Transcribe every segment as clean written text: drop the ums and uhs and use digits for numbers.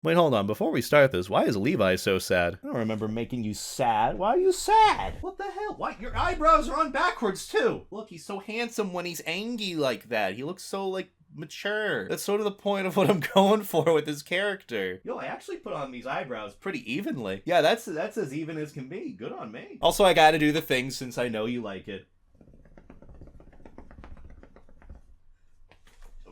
Wait, hold on. Before we start this, why is Levi so sad? I don't remember making you sad. Why are you sad? What the hell? Why? Your eyebrows are on backwards, too. Look, he's so handsome when he's angry like that. He looks so, like, mature. That's sort of the point of what I'm going for with his character. Yo, I actually put on these eyebrows pretty evenly. Yeah, that's as even as can be. Good on me. Also, I gotta do the thing since I know you like it.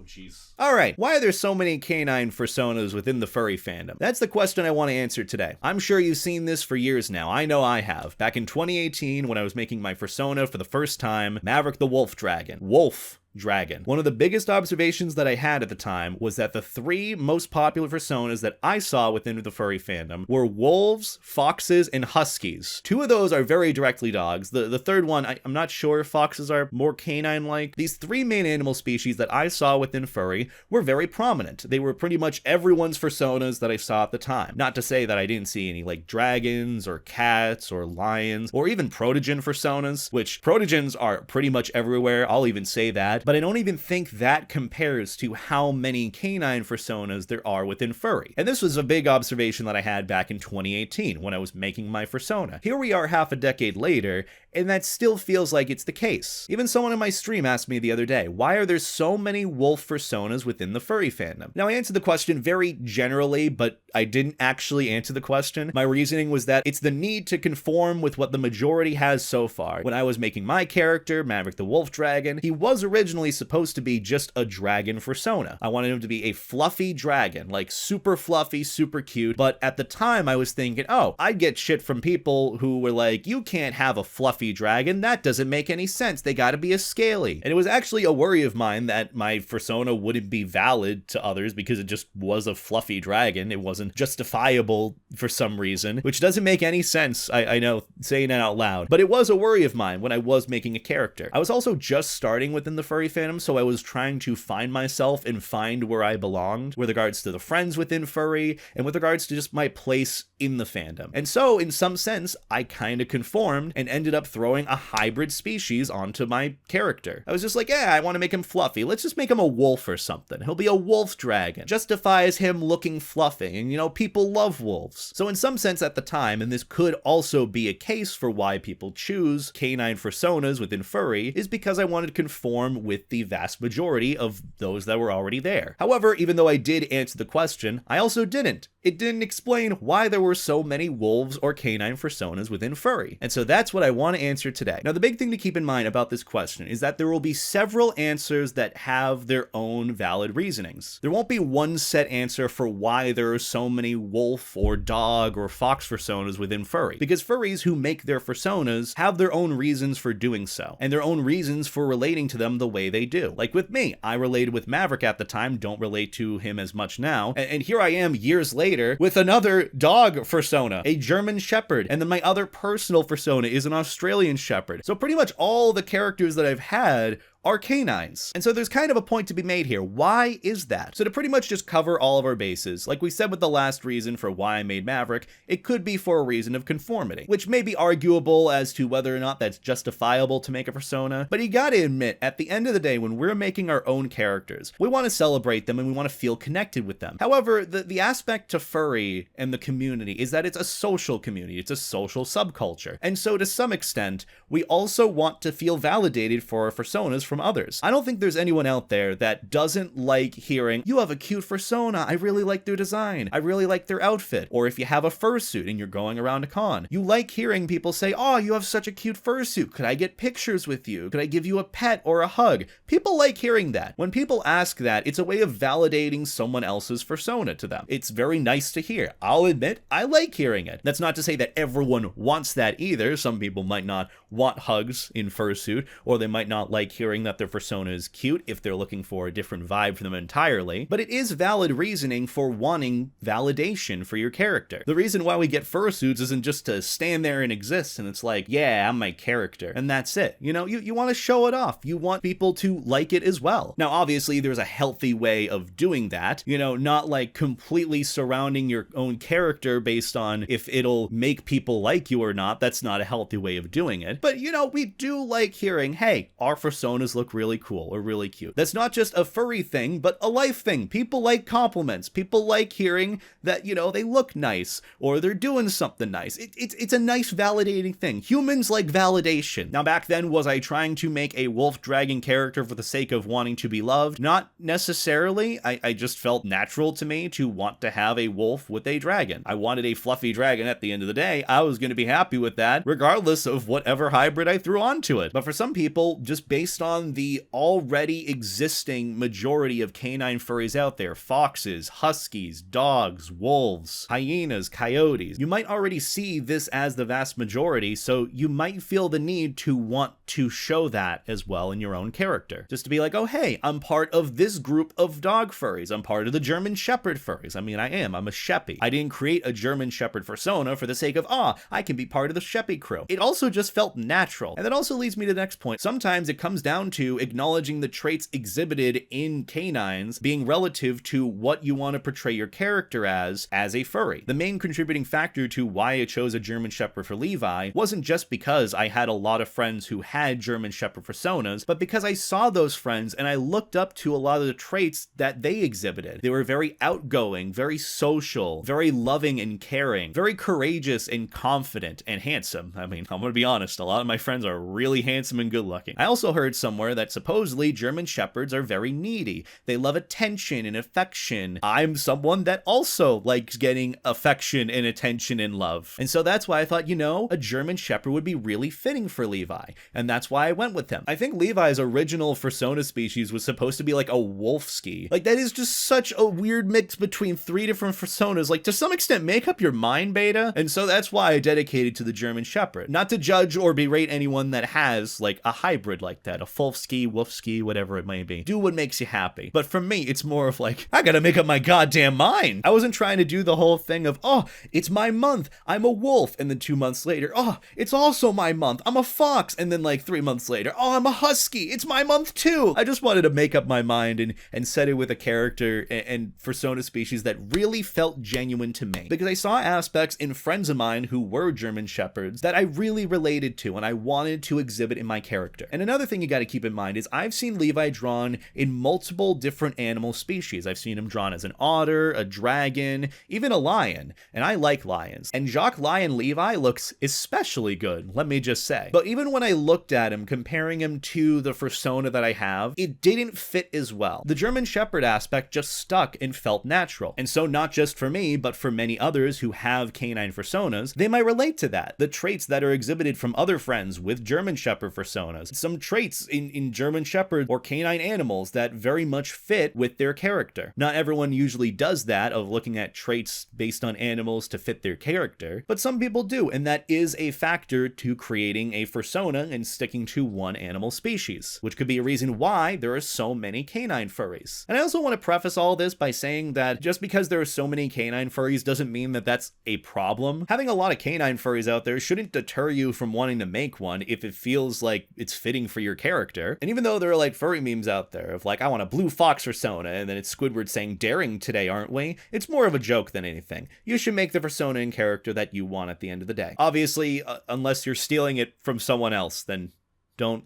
Jeez. Alright, why are there so many canine fursonas within the furry fandom? That's the question I want to answer today. I'm sure you've seen this for years now. I know I have. Back in 2018, when I was making my fursona for the first time, Maverick the Wolf Dragon. Wolf Dragon. One of the biggest observations that I had at the time was that the three most popular fursonas that I saw within the furry fandom were wolves, foxes, and huskies. Two of those are very directly dogs. The third one, I'm not sure if foxes are more canine-like. These three main animal species that I saw within furry were very prominent. They were pretty much everyone's fursonas that I saw at the time. Not to say that I didn't see any like dragons or cats or lions or even protogen fursonas, which protogens are pretty much everywhere. I'll even say that. But I don't even think that compares to how many canine fursonas there are within furry. And this was a big observation that I had back in 2018 when I was making my fursona. Here we are half a decade later, and that still feels like it's the case. Even someone in my stream asked me the other day, why are there so many wolf fursonas within the furry fandom? Now, I answered the question very generally, but I didn't actually answer the question. My reasoning was that it's the need to conform with what the majority has so far. When I was making my character, Maverick the Wolf Dragon, he was originally supposed to be just a dragon fursona. I wanted him to be a fluffy dragon, like super fluffy, super cute, but at the time I was thinking, oh, I'd get shit from people who were like, you can't have a fluffy dragon, that doesn't make any sense, they gotta be a scaly. And it was actually a worry of mine that my fursona wouldn't be valid to others because it just was a fluffy dragon, it wasn't justifiable for some reason, which doesn't make any sense, I know, saying that out loud, but it was a worry of mine when I was making a character. I was also just starting within the furry fandom, so I was trying to find myself and find where I belonged with regards to the friends within furry and with regards to just my place in the fandom. And so in some sense, I kind of conformed and ended up throwing a hybrid species onto my character. I was just like, yeah, I want to make him fluffy. Let's just make him a wolf or something. He'll be a wolf dragon. Justifies him looking fluffy. And you know, people love wolves. So in some sense at the time, and this could also be a case for why people choose canine fursonas within furry, is because I wanted to conform with the vast majority of those that were already there. However, even though I did answer the question, I also didn't. It didn't explain why there were so many wolves or canine fursonas within furry. And so that's what I want to answer today. Now, the big thing to keep in mind about this question is that there will be several answers that have their own valid reasonings. There won't be one set answer for why there are so many wolf or dog or fox fursonas within furry, because furries who make their fursonas have their own reasons for doing so, and their own reasons for relating to them the way they do. Like with me, I related with Maverick at the time, don't relate to him as much now, and here I am years later with another dog fursona, a German Shepherd, and then my other personal fursona is an Australian Shepherd. So pretty much all the characters that I've had are canines. And so there's kind of a point to be made here. Why is that? So to pretty much just cover all of our bases, like we said with the last reason for why I made Maverick, it could be for a reason of conformity, which may be arguable as to whether or not that's justifiable to make a persona, but you gotta admit, at the end of the day, when we're making our own characters, we want to celebrate them and we want to feel connected with them. However, the aspect to furry and the community is that it's a social community, it's a social subculture, and so to some extent, we also want to feel validated for our personas from others. I don't think there's anyone out there that doesn't like hearing, you have a cute fursona, I really like their design, I really like their outfit, or if you have a fursuit and you're going around a con, you like hearing people say, oh, you have such a cute fursuit, could I get pictures with you, could I give you a pet or a hug? People like hearing that. When people ask that, it's a way of validating someone else's fursona to them. It's very nice to hear. I'll admit, I like hearing it. That's not to say that everyone wants that either. Some people might not want hugs in fursuit, or they might not like hearing that their fursona is cute if they're looking for a different vibe for them entirely, but it is valid reasoning for wanting validation for your character. The reason why we get fursuits isn't just to stand there and exist and it's like, yeah, I'm my character, and that's it. You know, you want to show it off. You want people to like it as well. Now, obviously, there's a healthy way of doing that, you know, not like completely surrounding your own character based on if it'll make people like you or not. That's not a healthy way of doing it. But, you know, we do like hearing, hey, our fursona fursonas look really cool or really cute. That's not just a furry thing, but a life thing. People like compliments. People like hearing that, you know, they look nice or they're doing something nice. It's a nice validating thing. Humans like validation. Now, back then, was I trying to make a wolf dragon character for the sake of wanting to be loved? Not necessarily. I just felt natural to me to want to have a wolf with a dragon. I wanted a fluffy dragon at the end of the day. I was going to be happy with that, regardless of whatever hybrid I threw onto it. But for some people, just based on the already existing majority of canine furries out there, foxes, huskies, dogs, wolves, hyenas, coyotes, you might already see this as the vast majority, so you might feel the need to want to show that as well in your own character. Just to be like, oh hey, I'm part of this group of dog furries. I'm part of the German Shepherd furries. I mean, I'm a Sheppy. I didn't create a German Shepherd fursona for the sake of, I can be part of the Sheppy crew. It also just felt natural. And that also leads me to the next point. Sometimes it comes down to acknowledging the traits exhibited in canines being relative to what you want to portray your character as a furry. The main contributing factor to why I chose a German Shepherd for Levi wasn't just because I had a lot of friends who had German Shepherd fursonas, but because I saw those friends and I looked up to a lot of the traits that they exhibited. They were very outgoing, very social, very loving and caring, very courageous and confident and handsome. I mean, I'm gonna be honest, a lot of my friends are really handsome and good looking. I also heard somewhere that supposedly German Shepherds are very needy. They love attention and affection. I'm someone that also likes getting affection and attention and love. And so that's why I thought, you know, a German Shepherd would be really fitting for Levi. And that's why I went with him. I think Levi's original fursona species was supposed to be like a wolfski. Like, that is just such a weird mix between 3 different fursonas. Like, to some extent, make up your mind, beta. And so that's why I dedicated to the German Shepherd. Not to judge or berate anyone that has, like, a hybrid like that. A fulfski, wolfski, whatever it may be. Do what makes you happy. But for me, it's more of like, I gotta make up my goddamn mind. I wasn't trying to do the whole thing of, oh, it's my month, I'm a wolf. And then 2 months later, oh, it's also my month, I'm a fox. And then like 3 months later, oh, I'm a husky, it's my month too. I just wanted to make up my mind and set it with a character and fursona species that really felt genuine to me. Because I saw aspects in friends of mine who were German Shepherds that I really related to and I wanted to exhibit in my character. And another thing you gotta keep in mind is I've seen Levi drawn in multiple different animal species. I've seen him drawn as an otter, a dragon, even a lion. And I like lions. And Jacques Lion Levi looks especially good, let me just say. But even when I looked at him, comparing him to the fursona that I have, it didn't fit as well. The German Shepherd aspect just stuck and felt natural. And so not just for me, but for many others who have canine fursonas, they might relate to that. The traits that are exhibited from other friends with German Shepherd fursonas. Some traits in German Shepherd or canine animals that very much fit with their character. Not everyone usually does that, of looking at traits based on animals to fit their character, but some people do, and that is a factor to creating a fursona and sticking to one animal species, which could be a reason why there are so many canine furries. And I also want to preface all this by saying that just because there are so many canine furries doesn't mean that that's a problem. Having a lot of canine furries out there shouldn't deter you from wanting to make one if it feels like it's fitting for your character. And even though there are like furry memes out there of like, I want a blue fox fursona, and then it's Squidward saying, daring today, aren't we? It's more of a joke than anything. You should make the fursona and character that you want at the end of the day. Obviously, unless you're stealing it from someone else, then don't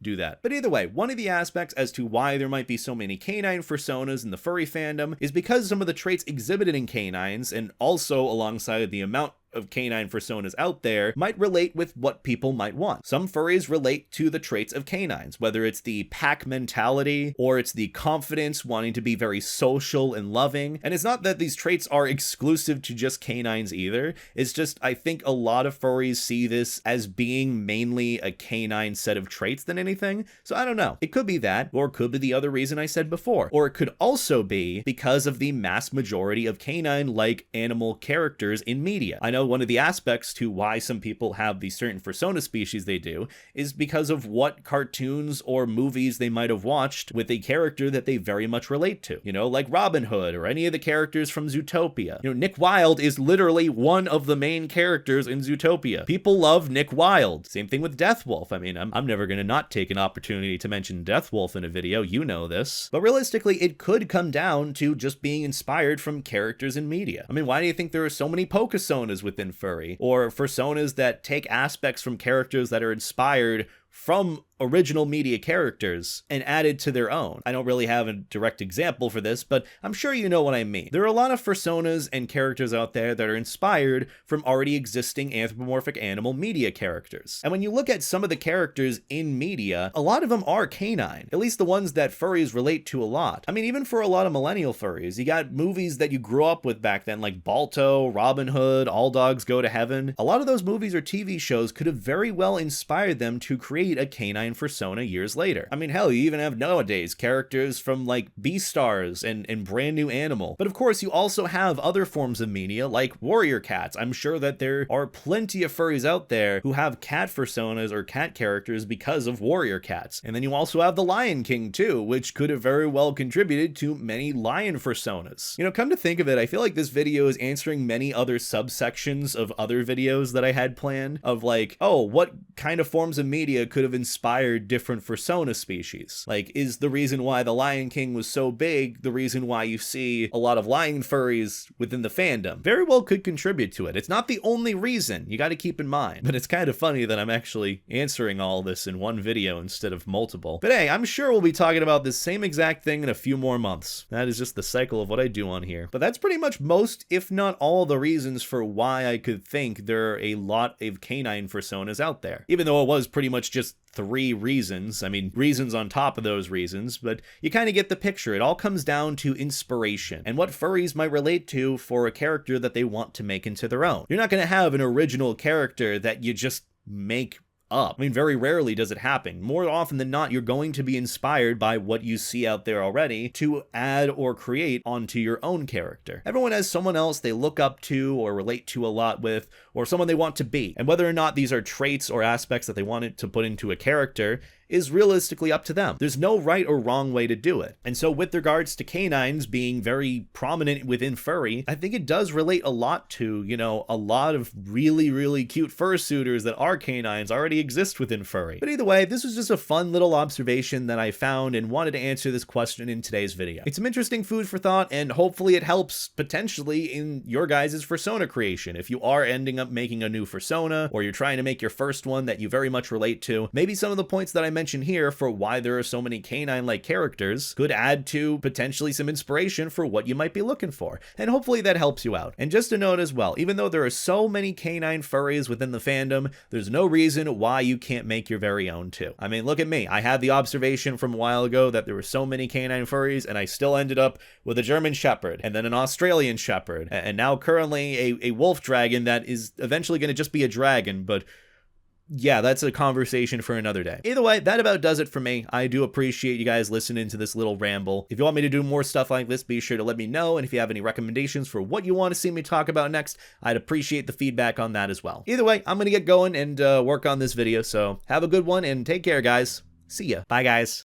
do that. But either way, one of the aspects as to why there might be so many canine fursonas in the furry fandom is because some of the traits exhibited in canines, and also alongside the amount of canine fursonas out there, might relate with what people might want. Some furries relate to the traits of canines, whether it's the pack mentality or it's the confidence, wanting to be very social and loving. And it's not that these traits are exclusive to just canines either. It's just, I think a lot of furries see this as being mainly a canine set of traits than anything. So I don't know. It could be that, or it could be the other reason I said before. Or it could also be because of the mass majority of canine-like animal characters in media. I know one of the aspects to why some people have these certain fursona species they do is because of what cartoons or movies they might have watched with a character that they very much relate to. You know, like Robin Hood or any of the characters from Zootopia. You know, Nick Wilde is literally one of the main characters in Zootopia. People love Nick Wilde. Same thing with Death Wolf. I mean, I'm never gonna not take an opportunity to mention Death Wolf in a video, you know this. But realistically, it could come down to just being inspired from characters in media. I mean, why do you think there are so many Pokesonas within furry, or fursonas that take aspects from characters that are inspired from original media characters and added to their own. I don't really have a direct example for this, but I'm sure you know what I mean. There are a lot of fursonas and characters out there that are inspired from already existing anthropomorphic animal media characters. And when you look at some of the characters in media, a lot of them are canine, at least the ones that furries relate to a lot. I mean, even for a lot of millennial furries, you got movies that you grew up with back then, like Balto, Robin Hood, All Dogs Go to Heaven. A lot of those movies or TV shows could have very well inspired them to create a canine fursona years later. I mean, hell, you even have nowadays characters from like Beastars and Brand New Animal. But of course, you also have other forms of media like warrior cats. I'm sure that there are plenty of furries out there who have cat fursonas or cat characters because of warrior cats. And then you also have the Lion King too, which could have very well contributed to many lion fursonas. You know, come to think of it, I feel like this video is answering many other subsections of other videos that I had planned of like, oh, what kind of forms of media could have inspired different fursona species? Like, is the reason why the Lion King was so big the reason why you see a lot of lion furries within the fandom? Very well could contribute to it. It's not the only reason, you got to keep in mind, but it's kind of funny that I'm actually answering all this in one video instead of multiple. But hey, I'm sure we'll be talking about this same exact thing in a few more months. That is just the cycle of what I do on here. But that's pretty much most, if not all, the reasons for why I could think there are a lot of canine fursonas out there. Even though it was pretty much just 3 reasons. I mean, reasons on top of those reasons, but you kind of get the picture. It all comes down to inspiration and what furries might relate to for a character that they want to make into their own. You're not going to have an original character that you just make up. I mean, very rarely does it happen. More often than not, you're going to be inspired by what you see out there already to add or create onto your own character. Everyone has someone else they look up to or relate to a lot with, or someone they want to be. And whether or not these are traits or aspects that they wanted to put into a character is realistically up to them. There's no right or wrong way to do it. And so with regards to canines being very prominent within furry, I think it does relate a lot to, you know, a lot of really, really cute fursuiters that are canines already exist within furry. But either way, this was just a fun little observation that I found and wanted to answer this question in today's video. It's some interesting food for thought, and hopefully it helps potentially in your guys' fursona creation. If you are ending up making a new fursona, or you're trying to make your first one that you very much relate to, maybe some of the points that I mention here for why there are so many canine-like characters could add to potentially some inspiration for what you might be looking for, and hopefully that helps you out. And just a note as well, even though there are so many canine furries within the fandom, there's no reason why you can't make your very own too. I mean, look at me. I had the observation from a while ago that there were so many canine furries, and I still ended up with a German Shepherd, and then an Australian Shepherd, and now currently a wolf dragon that is eventually going to just be a dragon, but yeah, that's a conversation for another day. Either way, that about does it for me. I do appreciate you guys listening to this little ramble. If you want me to do more stuff like this, be sure to let me know. And if you have any recommendations for what you want to see me talk about next, I'd appreciate the feedback on that as well. Either way, I'm going to get going and work on this video. So have a good one and take care, guys. See ya. Bye, guys.